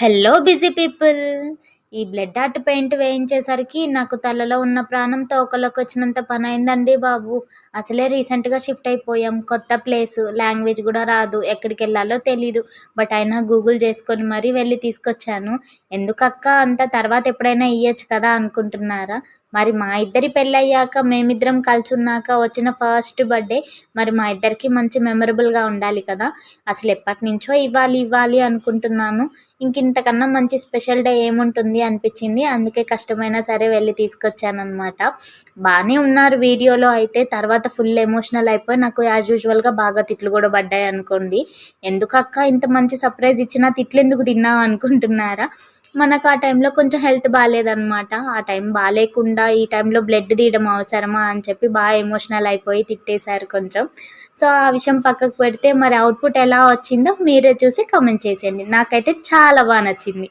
Hello busy people. ఈ blood art paint వేయించేసరికి నాకు తలలో ఉన్న ప్రాణం తోకలోకొచ్చినంత పనయిందండి బాబు. అసలే రీసెంట్‌గా షిఫ్ట్ అయిపోయాం. కొత్త ప్లేసు, లాంగ్వేజ్ గూడా రాదు. ఎక్కడికెళ్ళాలో తెలీదు. బట్ అయినా గూగుల్ చేసుకొని మరీ వెళ్లి తీసుకొచ్చాను. ఎందుకక్కా అంత తర్వాత ఎప్పుడైనా ఇయ్యొచ్చు కదా అనుకుంటున్నారా? మరి మా ఇద్దరి పెళ్ళయ్యాక మేమిద్దరం కలిసున్నాక వచ్చిన ఫస్ట్ బర్త్‌డే మరి మా ఇద్దరికీ మంచి మెమరబుల్‌గా ఉండాలి కదా! అసలెప్పటినుంచో ఇవ్వాలి ఇవ్వాలి అనుకుంటున్నాను. ఇంకింతకన్నా మంచి స్పెషల్ డే ఏముంటుంది అనిపిచ్చింది. అందుకే కష్టమైనా సరే వెళ్లి తీసుకొచ్చాననమాట. బానే ఉన్నారు వీడియోలో అయితే. తర్వాత ఫుల్ ఎమోషనల్ అయిపోయి నాకు యాజ్ యూజువల్‌గా బాగా తిట్లు గూడా పడ్డాయనుకోండి. ఎందుకక్కా ఇంత మంచి సర్ప్రైజ్ ఇచ్చినా తిట్లెందుకు తిన్నావు అనుకుంటున్నారా? మనకు ఆ టైంలో కొంచెం హెల్త్ బాలేదనమాట. ఆ టైం బాలేకుండా ఈ టైంలో బ్లడ్ తీయడం అవసరమా అని చెప్పి ఎమోషనల్ అయిపోయి తిట్టేశారు కొంచెం. సో, ఆ విషయం పక్కకు పెడితే మరి అవుట్‌పుట్ ఎలా వచ్చిందో మీరే చూసి కామెంట్ చేసేయండి. నాకైతే చాలా నచ్చింది.